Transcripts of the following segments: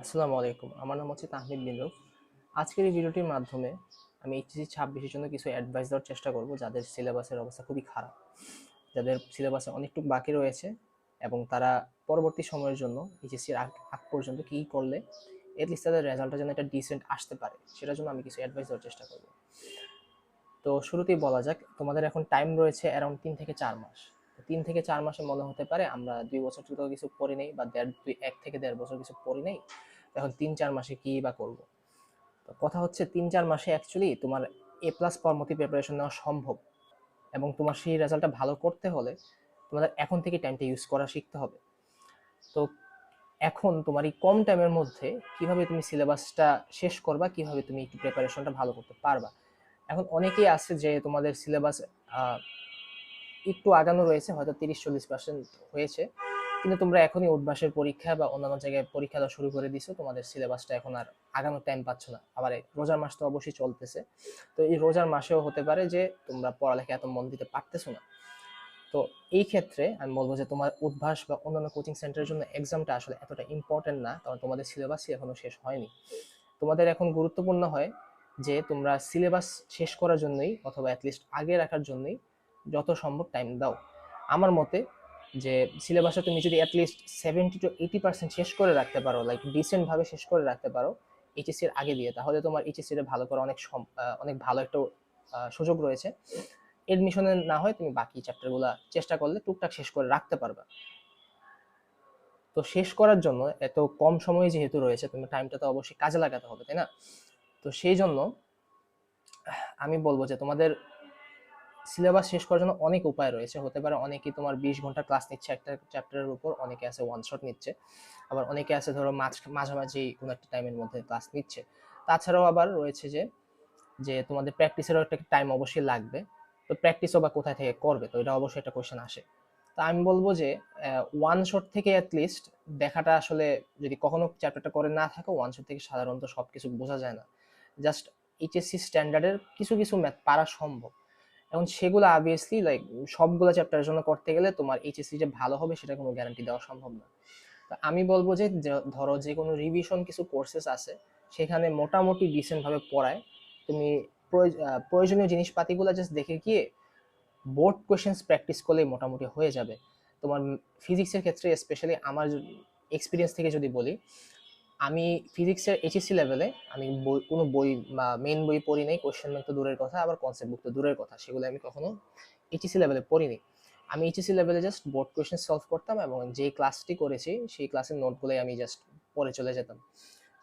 আসসালামু আলাইকুম। আমার নাম হচ্ছে তাহমিদ বিন রুফ। আজকের এই ভিডিওটির মাধ্যমে আমি এইচএসসি 26-এর জন্য কিছু অ্যাডভাইস দেওয়ার চেষ্টা করব, যাদের সিলেবাসের অবস্থা খুবই খারাপ, যাদের সিলেবাসে অনেকটুকু বাকি রয়েছে এবং তারা পরবর্তী সময়ের জন্য এইচএসসির আগ পর্যন্ত কী করলে এটলিস্ট তাদের রেজাল্টটা যেন একটা ডিসেন্ট আসতে পারে, সেটার জন্য আমি কিছু অ্যাডভাইস দেওয়ার চেষ্টা করব। তো শুরুতেই বলা যাক, তোমাদের এখন টাইম রয়েছে অ্যারাউন্ড 3 থেকে 4 মাস। 3 থেকে 4 মাসে মনে হতে পারে আমরা 2 বছর তো কিছু পড়ি নেই, বা 1 থেকে 1.5 বছর কিছু পড়ি নেই, এখন 3-4 মাসে কী বা করবো। তো কথা হচ্ছে 3-4 মাসে অ্যাকচুয়ালি তোমার A+ পাওয়ার মতো প্রিপারেশন নেওয়া সম্ভব, এবং তোমার সেই রেজাল্টটা ভালো করতে হলে তোমাদের এখন থেকে টাইমটা ইউজ করা শিখতে হবে। তো এখন তোমার এই কম টাইমের মধ্যে কিভাবে তুমি সিলেবাসটা শেষ করবা, কিভাবে তুমি একটু প্রিপারেশনটা ভালো করতে পারবা। এখন অনেকেই আছে যে তোমাদের সিলেবাস একটু আগানো রয়েছে, হয়তো 30-40% হয়েছে, কিন্তু তোমরা এখনই উদ্ভাসের পরীক্ষা বা অন্যান্য জায়গায় পরীক্ষা দেওয়া শুরু করে দিছো, তোমাদের সিলেবাসটা এখন আর আগানোর টাইম পাচ্ছ না। আবার এই রোজার মাস তো অবশ্যই চলতেছে, তো এই রোজার মাসেও হতে পারে যে তোমরা পড়ালেখা এত মন দিতে পারতেছো না। তো এই ক্ষেত্রে আমি বলবো যে তোমার উদ্ভাস বা অন্যান্য কোচিং সেন্টারের জন্য এক্সামটা আসলে এতটা ইম্পর্টেন্ট না, কারণ তোমাদের সিলেবাসই এখনো শেষ হয়নি। তোমাদের এখন গুরুত্বপূর্ণ হয় যে তোমরা সিলেবাস শেষ করার জন্যই অথবা অ্যাটলিস্ট আগে রাখার জন্যই যত সম্ভব টাইম দাও। আমার মতে যে সিলেবাসটা তুমি যদি অ্যাটলিস্ট 70-80% শেষ করে রাখতে পারো, লাইক ডিসেন্টভাবে শেষ করে রাখতে পারো এইচএসসির আগে দিয়ে, তাহলে তোমার এইচএসসিটা ভালো করা অনেক ভালো একটা সুযোগ রয়েছে। এডমিশনে না হয় তুমি বাকি চ্যাপ্টারগুলো চেষ্টা করলে টুকটাক শেষ করে রাখতে পারবা। তো শেষ করার জন্য এত কম সময় যেহেতু রয়েছে, তুমি টাইমটা তো অবশ্যই কাজে লাগাতে হবে, তাই না? তো সেই জন্য আমি বলবো যে তোমাদের সিলেবাস শেষ করার জন্য অনেক উপায় রয়েছে। হতে পারে অনেকেই তোমার 20 ঘন্টা ক্লাস নিচ্ছে একটা চ্যাপ্টারের উপর, অনেকে আছে ওয়ান শট নিচ্ছে, আবার অনেকে আছে ধরো মাঝামাঝি কোনো একটা টাইমের মধ্যে ক্লাস নিচ্ছে। তাছাড়াও আবার রয়েছে যে যে তোমাদের প্র্যাকটিসেরও একটা টাইম অবশ্যই লাগবে। তো প্র্যাকটিসও বা কোথায় থেকে করবে, তো এটা অবশ্যই একটা কোয়েশ্চেন আসে। তো আমি বলবো যে ওয়ান শট থেকে অ্যাটলিস্ট দেখাটা আসলে, যদি কখনো চ্যাপ্টারটা করে না থাকো, ওয়ান শট থেকে সাধারণত সব কিছু বোঝা যায় না। জাস্ট এইচএসসি স্ট্যান্ডার্ডের কিছু কিছু ম্যাথ পারা সম্ভব। এখন সেগুলো অবভিয়াসলি লাইক সবগুলো চ্যাপ্টারের জন্য করতে গেলে তোমার এইচএসসি যে ভালো হবে সেটা কোনো গ্যারান্টি দেওয়া সম্ভব না। তো আমি বলবো যে ধরো যে কোনো রিভিশন কিছু কোর্সেস আছে, সেখানে মোটামুটি ডিসেন্ট ভাবে পড়ায়। তুমি প্রয়োজনীয় জিনিসপাতিগুলো জাস্ট দেখে গিয়ে বোর্ড কোয়েশ্চেন্স প্র্যাকটিস করলেই মোটামুটি হয়ে যাবে। তোমার ফিজিক্সের ক্ষেত্রে স্পেশালি আমার এক্সপিরিয়েন্স থেকে যদি বলি, আমি ফিজিক্সের এইচএসসি লেভেলে আমি কোনো বই বা মেইন বই পড়ি নাই, কোশ্চেন ব্যাংক তো দূরের কথা, আবার কনসেপ্ট বুক তো দূরের কথা, সেগুলো আমি কখনো এইচএসসি লেভেলে পড়িনি। আমি এইচএসসি লেভেলে জাস্ট বোর্ড কোয়েশ্চেন সলভ করতাম, এবং যে ক্লাসটি করেছি সেই ক্লাসের নোটগুলোই আমি জাস্ট পড়ে চলে যেতাম।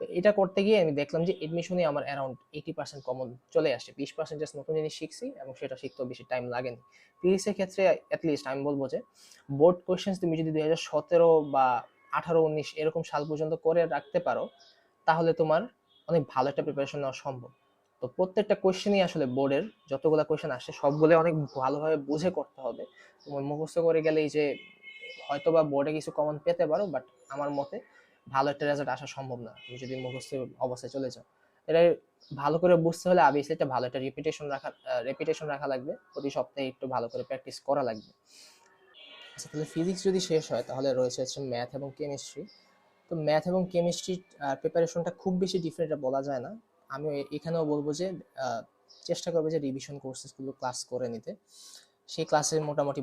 তো এটা করতে গিয়ে আমি দেখলাম যে এডমিশনে আমার অ্যারাউন্ড 80% কমন চলে আসে, 20% জাস্ট নতুন জিনিস শিখছি, এবং সেটা শিখতেও বেশি টাইম লাগেনি। ফিজিক্সের ক্ষেত্রে অ্যাটলিস্ট আমি বলবো যে বোর্ড কোয়েশ্চেন তুমি যদি 2017 বা 18-19 এরকম সাল পর্যন্ত করে রাখতে পারো, তাহলে তোমার অনেক ভালো একটা প্রিপারেশন নেওয়া সম্ভব। তো প্রত্যেকটা কোয়েশ্চেনই আসলে বোর্ডের যতগুলো কোয়েশ্চেন আসে সবগুলো অনেক ভালোভাবে বুঝে করতে হবে। তোমার মুখস্থ করে গেলেই যে হয়তো বা বোর্ডে কিছু কমন পেতে পারো, বাট আমার মতে ভালো একটা রেজাল্ট আসা সম্ভব না তুমি যদি মুখস্থ অবস্থায় চলে যাও। এটা ভালো করে বুঝতে হলে অবভিয়াসলি একটা ভালো একটা রেপিটেশন রাখা লাগবে, প্রতি সপ্তাহে একটু ভালো করে প্র্যাকটিস করা লাগবে। আচ্ছা, তাহলে ফিজিক্স যদি শেষ হয় তাহলে রয়েছে হচ্ছে ম্যাথ এবং কেমিস্ট্রি। তো ম্যাথ এবং কেমিস্ট্রির প্রিপারেশনটা খুব বেশি ডিফারেন্ট বলা যায় না। আমি এখানেও বলবো যে আহ, চেষ্টা করবে যে রিভিশন কোর্সেসগুলো ক্লাস করে নিতে, সেই ক্লাসে মোটামুটি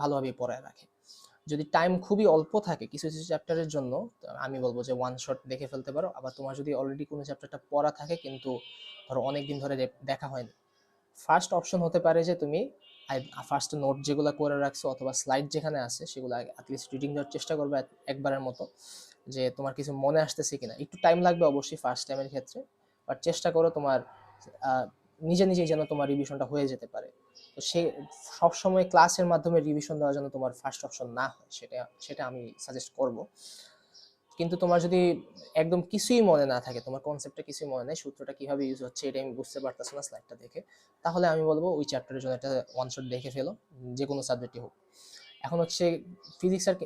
ভালোভাবেই পড়ায় রাখে। যদি টাইম খুবই অল্প থাকে কিছু কিছু চ্যাপ্টারের জন্য, তো আমি বলবো যে ওয়ান শট দেখে ফেলতে পারো। আবার তোমার যদি অলরেডি কোনো চ্যাপ্টারটা পড়া থাকে কিন্তু ধরো অনেকদিন ধরে দেখা হয়নি, ফার্স্ট অপশন হতে পারে যে তুমি ফার্স্ট নোট যেগুলো করে রাখছো অথবা স্লাইড যেখানে আছে সেগুলো অ্যাটলিস্ট রিডিং দেওয়ার চেষ্টা করবে একবারের মতো, যে তোমার কিছু মনে আসতেছে কিনা। একটু টাইম লাগবে অবশ্যই ফার্স্ট টাইমের ক্ষেত্রে, বাট চেষ্টা করো তোমার আহ, নিজে নিজেই যেন তোমার রিভিশনটা হয়ে যেতে পারে। তো সে সবসময় ক্লাসের মাধ্যমে রিভিশন দেওয়া যেন তোমার ফার্স্ট অপশন না হয়, সেটা সেটা আমি সাজেস্ট করব। কিন্তু তোমার যদি একদম কিছুই মনে না থাকে, তোমার কনসেপ্টটা কিছুই মনে নেই, সূত্রটা কিভাবে ইউজ হচ্ছে এটা আমি বুঝতে পারতেছো না স্লাইডটা দেখে, তাহলে আমি বলবো ওই চ্যাপ্টারের জন্য একটা ওয়ান শট দেখে ফেলো, যে কোনো সাবজেক্টই হোক। এখন হচ্ছে ফিজিক্স আর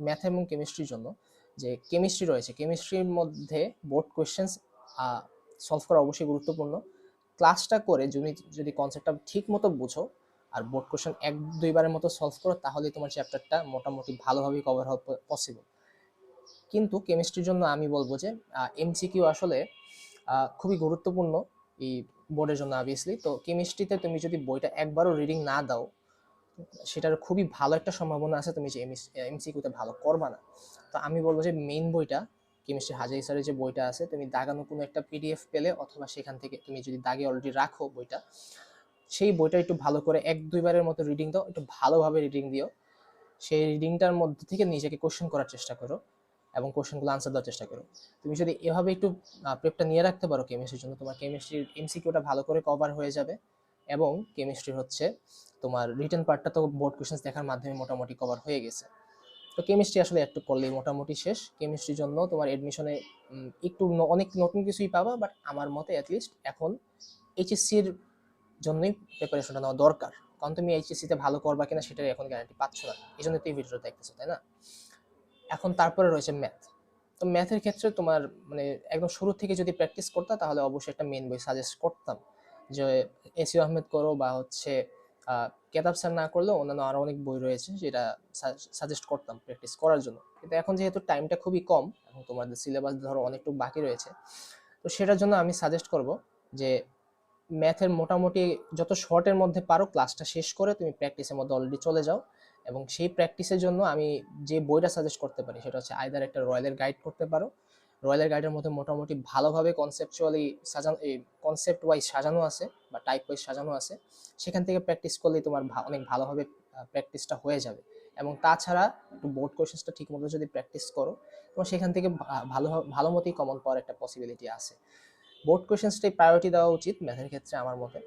ম্যাথ এবং কেমিস্ট্রির জন্য, যে কেমিস্ট্রি রয়েছে, কেমিস্ট্রির মধ্যে বোর্ড কোয়েশ্চেন্স সলভ করা অবশ্যই গুরুত্বপূর্ণ। ক্লাসটা করে যদি যদি কনসেপ্টটা ঠিক মতো বুঝো আর বোর্ড কোয়েশ্চেন 1-2 বারের মতো সলভ করো, তাহলে তোমার চ্যাপ্টারটা মোটামুটি ভালোভাবেই কভার হওয়া পসিবল। কিন্তু কেমিস্ট্রির জন্য আমি বলবো যে এমসিকিউ আসলে খুবই গুরুত্বপূর্ণ এই বোর্ডের জন্য অবভিয়াসলি। তো কেমিস্ট্রিতে তুমি যদি বইটা একবারও রিডিং না দাও, সেটার খুবই ভালো একটা সম্ভাবনা আছে তুমি যে এমসিকিউতে ভালো করবা না। তো আমি বলবো যে মেইন বইটা, কেমিস্ট্রি হাজারি স্যারের যে বইটা আছে, তুমি দাগানো কোনো একটা পিডিএফ পেলে অথবা সেখান থেকে তুমি যদি দাগে অলরেডি রাখো বইটা, সেই বইটা একটু ভালো করে 1-2বারের মতো রিডিং দাও, একটু ভালোভাবে রিডিং দিও। সেই রিডিংটার মধ্যে থেকে নিজেকে কোশ্চেন করার চেষ্টা করো এবং কোশ্চেনগুলো আনসার দেওয়ার চেষ্টা করো। তুমি যদি এভাবে একটু প্রেপটা নিয়ে রাখতে পারো কেমিস্ট্রির জন্য, তোমার কেমিস্ট্রির এমসিকিউটা ভালো করে কভার হয়ে যাবে। এবং কেমিস্ট্রি হচ্ছে তোমার রিটেন পার্টটা তো বোর্ড কোশ্চেন্স দেখার মাধ্যমে মোটামুটি কভার হয়ে গেছে। তো কেমিস্ট্রি আসলে একটু করলেই মোটামুটি শেষ। কেমিস্ট্রির জন্য তোমার এডমিশনে একটু অনেক নতুন কিছুই পাবা, বাট আমার মতে অ্যাটলিস্ট এখন এইচএসসির জন্যই প্রিপারেশনটা নেওয়া দরকার। কারণ তুমি এইচএসসিতে ভালো করবা কিনা সেটার এখন গ্যারান্টি পাচ্ছ না, এই জন্য তুই ভিডিওটা দেখতেছো, তাই না? এখন তারপরে রয়েছে ম্যাথ। তো ম্যাথের ক্ষেত্রে তোমার মানে একদম শুরু থেকে যদি প্র্যাকটিস করতাম তাহলে অবশ্যই একটা মেন বই সাজেস্ট করতাম, যে এসিউ আহমেদ করো বা হচ্ছে কেতাব স্যার না করলেও অন্যান্য আরো অনেক বই রয়েছে যেটা সাজেস্ট করতাম প্র্যাকটিস করার জন্য। কিন্তু এখন যেহেতু টাইমটা খুবই কম এবং তোমাদের সিলেবাস ধরো অনেকটুকু বাকি রয়েছে, তো সেটার জন্য আমি সাজেস্ট করব যে ম্যাথের মোটামুটি যত শর্টের মধ্যে পারো ক্লাসটা শেষ করে তুমি প্র্যাকটিসের মধ্যে অলরেডি চলে যাও। এবং সেই প্র্যাকটিসের জন্য আমি যে বইটা সাজেস্ট করতে পারি সেটা হচ্ছে আইদার একটা রয়্যালের গাইড করতে পারো। রয়্যালের গাইডের মধ্যে মোটামুটি ভালোভাবে কনসেপচুয়ালি সাজানো, এই কনসেপ্ট ওয়াইজ সাজানো আছে বা টাইপ ওয়াইজ সাজানো আছে, সেখান থেকে প্র্যাকটিস করলেই তোমার অনেক ভালোভাবে প্র্যাকটিসটা হয়ে যাবে। এবং তাছাড়া একটু বোর্ড কোয়েশ্চেন্সটা ঠিক মতো যদি প্র্যাকটিস করো, তোমার সেখান থেকে ভালো ভালো মতোই কমন পাওয়ার একটা পসিবিলিটি আছে। বোর্ড কোয়েশ্চেন্সটাই প্রায়োরিটি দেওয়া উচিত ম্যাথের ক্ষেত্রে আমার মতে।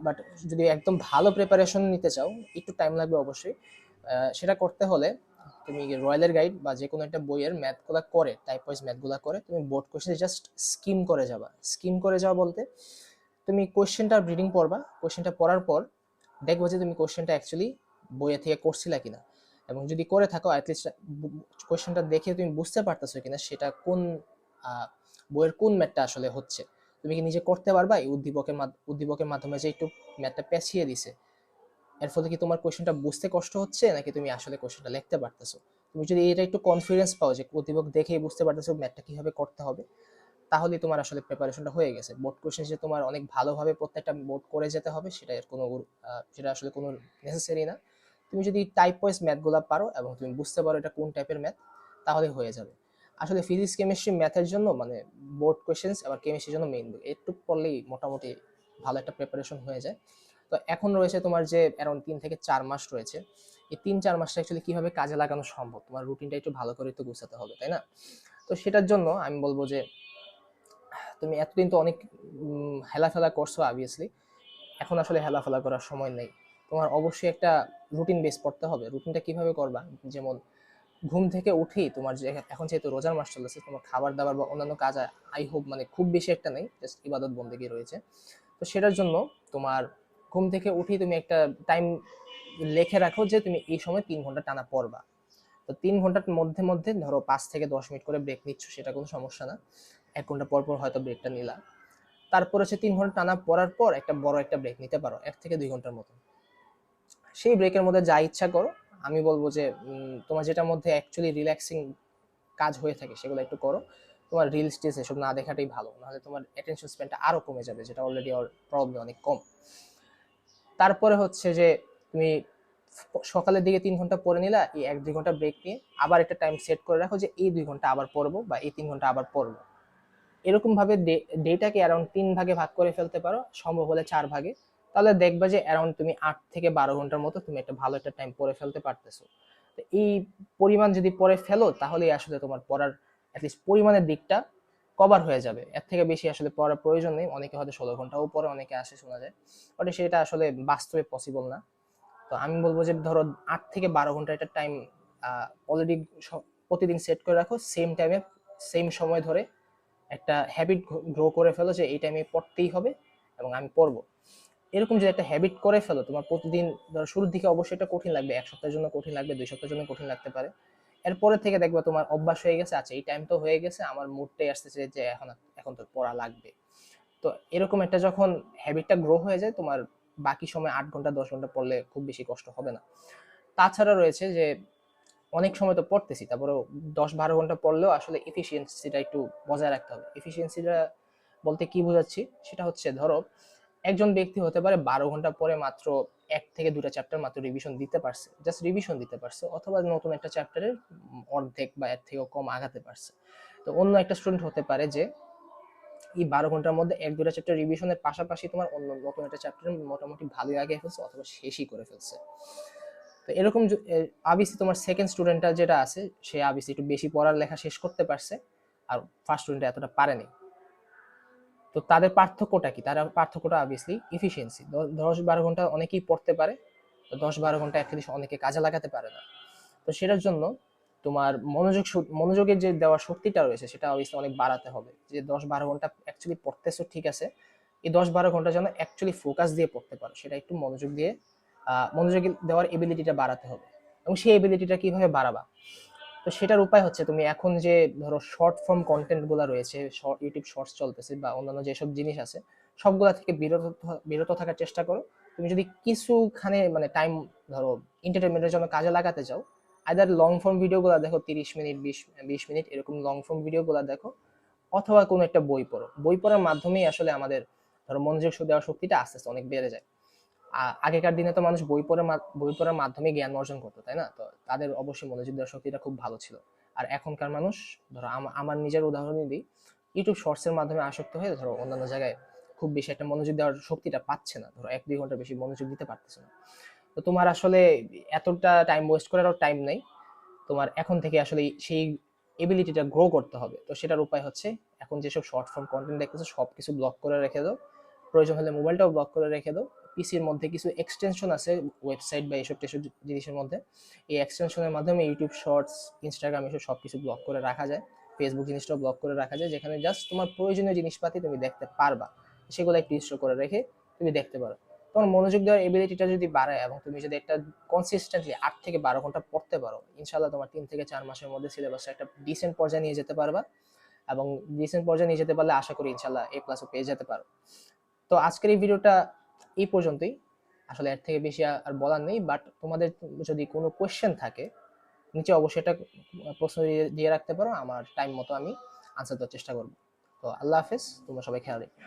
বাট যদি একদম ভালো প্রিপারেশন নিতে চাও, একটু টাইম লাগবে অবশ্যই। সেটা করতে হলে তুমি রয়্যালের গাইড বা যে কোনো একটা বইয়ের ম্যাথগুলো করে, টাইপ ওয়াইজ ম্যাথগুলো করে তুমি বোর্ড কোয়েশ্চেন জাস্ট স্কিম করে যাবা। স্কিম করে যাওয়া বলতে তুমি কোয়েশ্চেনটা রিডিং পড়বা, কোয়েশ্চেনটা পড়ার পর দেখবো যে তুমি কোয়েশ্চেনটা অ্যাকচুয়ালি বইয়ে থেকে করছিলা কিনা, এবং যদি করে থাকো অ্যাটলিস্ট কোয়েশ্চেনটা দেখে তুমি বুঝতে পারতেছো কিনা সেটা কোন বইয়ের কোন ম্যাথটা আসলে হচ্ছে। তুমি কি নিজে করতে পারবা এই উদ্দীপকের মাধ্যমে যে একটু ম্যাথটা পেঁচিয়ে দিছে, এর ফলে কি তোমার কোয়েশ্চেনটা বুঝতে কষ্ট হচ্ছে নাকি তুমি আসলে কোয়েশ্চেনটা লিখতে পারতেছো? তুমি যদি এটা একটু কনফিডেন্স পাও যে উদ্দীপক দেখেই বুঝতে পারতেছো ম্যাথটা কিভাবে করতে হবে, তাহলেই তোমার আসলে প্রিপারেশনটা হয়ে গেছে। বোর্ড কোয়েশ্চেন যে তোমার অনেক ভালোভাবে প্রত্যেকটা বোর্ড করে যেতে হবে সেটা এর কোনো সেটা আসলে কোনো নেসেসারি না। তুমি যদি টাইপ ওয়াইজ ম্যাথগুলো পারো এবং তুমি বুঝতে পারো এটা কোন টাইপের ম্যাথ, তাহলে হয়ে যাবে। আসলে ফিজিক্স কেমিস্ট্রি ম্যাথের জন্য মানে বোর্ড কোয়েশ্চেন্স আবার কেমিস্ট্রির জন্য মেইন বই একটু পড়লেই মোটামুটি ভালো একটা প্রিপারেশন হয়ে যায়। তো এখন রয়েছে তোমার যে অ্যারাউন্ড 3 থেকে 4 মাস রয়েছে, এই 3-4 মাসটা অ্যাকচুয়ালি কিভাবে কাজে লাগানো সম্ভব, তোমার রুটিনটা একটু ভালো করে তো গুছাতে হবে, তাই না? তো সেটার জন্য আমি বলবো যে তুমি এতদিন তো অনেক হেলাফেলা করছো অবভিয়াসলি, এখন আসলে হেলাফেলা করার সময় নেই। তোমার অবশ্যই একটা রুটিন বেস করতে হবে। রুটিনটা কিভাবে করবা, যেমন ঘুম থেকে উঠেই তোমার যে এখন যেহেতু রোজার মাস চলেছে, তোমার খাবার দাবার বা অন্যান্য কাজ আই হোপ মানে খুব বেশি একটা নেই, জাস্ট ইবাদত বন্দেগী রয়েছে। তো সেটার জন্য তোমার ঘুম থেকে উঠেই তুমি একটা টাইম লিখে রাখো যে তুমি এই সময় 3 ঘন্টা টানা পড়বা। তো 3 ঘন্টার মধ্যে মধ্যে ধরো 5 থেকে 10 মিনিট করে ব্রেক নিচ্ছ, সেটা কোনো সমস্যা না। 1 ঘন্টা পর পর হয়তো ব্রেকটা নিলা। তারপর হচ্ছে 3 ঘন্টা টানা পড়ার পর একটা বড় একটা ব্রেক নিতে পারো 1 থেকে 2 ঘন্টার মতো। সেই ব্রেকের মধ্যে যা ইচ্ছা করো। আমি বলবো যে তোমার যেটার মধ্যে অ্যাকচুয়ালি রিল্যাক্সিং কাজ হয়ে থাকে সেগুলো একটু করো। তোমার রিলস টিলস এসব না দেখাটাই ভালো, নাহলে তোমার অ্যাটেনশন স্প্যানটা আরো কমে যাবে, যেটা অলরেডি প্রবলেম অনেক কম। তারপরে হচ্ছে যে তুমি সকালের দিকে 3 ঘন্টা পড়ে নিলা, এই 1-2 ঘন্টা ব্রেক নিয়ে আবার একটা টাইম সেট করে রাখো যে এই 2 ঘন্টা আবার পড়বো বা এই 3 ঘন্টা আবার পড়বো। এরকম ভাবে ডেটাকে অ্যারাউন্ড 3 ভাগে ভাগ করে ফেলতে পারো, সম্ভব হলে 4 ভাগে। তাহলে দেখবা যে অ্যারাউন্ড তুমি 8 থেকে 12 ঘন্টার মতো তুমি একটা ভালো একটা টাইম পড়ে ফেলতে পারতেছো। তো এই পরিমাণ যদি পড়ে ফেলো তাহলেই আসলে তোমার পড়ার অ্যাটলিস্ট পরিমাণের দিকটা কভার হয়ে যাবে। এর থেকে বেশি আসলে পড়ার প্রয়োজন নেই। অনেকে হয়তো 16 ঘন্টাও পড়ে, অনেকে আসে শোনা যায়, বাট সেটা আসলে বাস্তবে পসিবল না। তো আমি বলবো যে ধরো 8 থেকে 12 ঘন্টা একটা টাইম অলরেডি প্রতিদিন সেট করে রাখো, সেম টাইমে সেম সময় ধরে একটা হ্যাবিট গ্রো করে ফেলো যে এই টাইমে পড়তেই হবে এবং আমি পড়বো। এরকম যে একটা হ্যাবিট করে ফেলো, তোমার প্রতিদিন ধরো শুরুর দিকে অবশ্যই এটা কঠিন লাগবে, 1 সপ্তাহের জন্য কঠিন লাগবে, 2 সপ্তাহের জন্য কঠিন লাগতে পারে। এরপরে থেকে দেখবা তোমার অভ্যাস হয়ে গেছে, আচ্ছা এই টাইম তো হয়ে গেছে, আমার মুডটাই আসতেছে যে এখন এখন তো পড়া লাগবে। তো এরকম একটা যখন হ্যাবিটটা গ্রো হয়ে যায়, তোমার বাকি সময় 8 ঘন্টা 10 ঘন্টা পড়লে খুব বেশি কষ্ট হবে না। তাছাড়া রয়েছে যে অনেক সময় তো পড়তেছি, তারপরে 10-12 ঘন্টা পড়লেও আসলে এফিসিয়েন্সিটা একটু বজায় রাখতে হবে। এফিসিয়েন্সিটা বলতে কি বোঝাচ্ছি, সেটা হচ্ছে ধরো একজন ব্যক্তি হতে পারে 12 ঘন্টা পরে মাত্র 1 থেকে 2টা চ্যাপ্টার মাত্র রিভিশন দিতে পারছে, জাস্ট রিভিশন দিতে পারছে, অথবা নতুন একটা চ্যাপ্টারের অর্ধেক বা এর থেকেও কম আগাতে পারছে। তো অন্য একটা স্টুডেন্ট হতে পারে যে এই 12 ঘন্টার মধ্যে 1-2টা চ্যাপ্টার রিভিশনের পাশাপাশি তোমার অন্য নতুন একটা চ্যাপ্টার মোটামুটি ভালোই আগে ফেলছে অথবা শেষই করে ফেলছে। তো এরকম আবিসি তোমার সেকেন্ড স্টুডেন্টটা যেটা আছে, সে আবিসি একটু বেশি পড়ার লেখা শেষ করতে পারছে, আর ফার্স্ট স্টুডেন্ট এতটা পারেনি। তো তাদের পার্থক্যটা কি? তারা পার্থক্যটা অবভিয়াসলি এফিসিয়েন্সি। 10-12 ঘন্টা অনেকেই পড়তে পারে, তো 10-12 ঘন্টা অ্যাটলিস্ট অনেকে কাজে লাগাতে পারে না। তো সেটার জন্য তোমার মনোযোগের যে দেওয়ার শক্তিটা রয়েছে সেটা অবশ্যই অনেক বাড়াতে হবে। যে 10-12 ঘন্টা অ্যাকচুয়ালি পড়তেছো ঠিক আছে, এই 10-12 ঘন্টা যেন অ্যাকচুয়ালি ফোকাস দিয়ে পড়তে পারো, সেটা একটু মনোযোগ দিয়ে মনোযোগ দেওয়ার এবিলিটিটা বাড়াতে হবে। এবং সেই এবিলিটিটা কিভাবে বাড়াবা? তো সেটার উপায় হচ্ছে তুমি এখন যে ধরো শর্ট ফর্ম কন্টেন্ট গুলা রয়েছে, ইউটিউব শর্টস চলতেছে বা অন্যান্য যেসব জিনিস আছে, সবগুলা থেকে বিরত থাকার চেষ্টা করো। তুমি যদি কিছুখানে মানে টাইম ধরো এন্টারটেনমেন্টের জন্য কাজে লাগাতে চাও, আইদার লং ফর্ম ভিডিও গুলা দেখো, 30 মিনিট 20 মিনিট এরকম লং ফর্ম ভিডিও গুলা দেখো, অথবা কোনো একটা বই পড়ো। বই পড়ার মাধ্যমেই আসলে আমাদের ধরো মনোযোগ দেওয়ার শক্তিটা আস্তে আস্তে অনেক বেড়ে যায়। আগেকার দিনে তো মানুষ বই পড়ার মাধ্যমে জ্ঞান অর্জন করতো, তাই না? তো তাদের অবশ্যই মনোযোগ দেওয়ার শক্তিটা খুব ভালো ছিল। আর এখনকার মানুষ, ধরো আমার নিজের উদাহরণই দিই, ইউটিউব শর্টস এর মাধ্যমে আসক্ত হয়ে ধরো অন্যান্য জায়গায় খুব বেশি একটা মনোযোগ দেওয়ার শক্তিটা পাচ্ছে না, ধরো 1-2 ঘন্টা বেশি মনোযোগ দিতে পারতেছে না। তো তোমার আসলে এতটা টাইম ওয়েস্ট করারও টাইম নেই, তোমার এখন থেকে আসলে সেই এবিলিটিটা গ্রো করতে হবে। তো সেটার উপায় হচ্ছে এখন যেসব শর্ট ফর্ম কন্টেন্ট দেখতেছো সব কিছু ব্লক করে রেখে দাও, প্রয়োজন হলে মোবাইলটাও ব্লক করে রেখে দাও। পিসির মধ্যে কিছু এক্সটেনশন আছে, ওয়েবসাইট বা এইসব টেসব জিনিসের মধ্যে, এই এক্সটেনশনের মাধ্যমে ইউটিউব শর্টস, ইনস্টাগ্রাম এসব সব কিছু ব্লক করে রাখা যায়। ফেসবুক জিনিসটাও ব্লক করে রাখা যায়, যেখানে জাস্ট তোমার প্রয়োজনীয় জিনিসপাতি তুমি দেখতে পারবা, সেগুলো একটু ইনস্টল করে রেখে তুমি দেখতে পারো। তোমার মনোযোগ দেওয়ার এবিলিটিটা যদি বাড়ায় এবং তুমি যদি একটা কনসিস্টেন্টলি 8 থেকে 12 ঘন্টা পড়তে পারো, ইনশাল্লাহ তোমার 3 থেকে 4 মাসের মধ্যে সিলেবাসটা একটা ডিসেন্ট পর্যায়ে নিয়ে যেতে পারবা। এবং ডিসেন্ট পর্যায়ে নিয়ে যেতে পারলে আশা করি ইনশাল্লাহ A+ পেয়ে যেতে পারো। তো আজকের এই ভিডিওটা এই পর্যন্তই, আসলে এর থেকে বেশি আর বলার নেই। বাট তোমাদের যদি কোনো কোয়েশ্চেন থাকে নিচে অবশ্যই এটা প্রশ্ন দিয়ে রাখতে পারো, আমার টাইম মতো আমি আনসার দেওয়ার চেষ্টা করবো। তো আল্লাহ হাফেজ, তোমরা সবাই খেয়াল রেখো।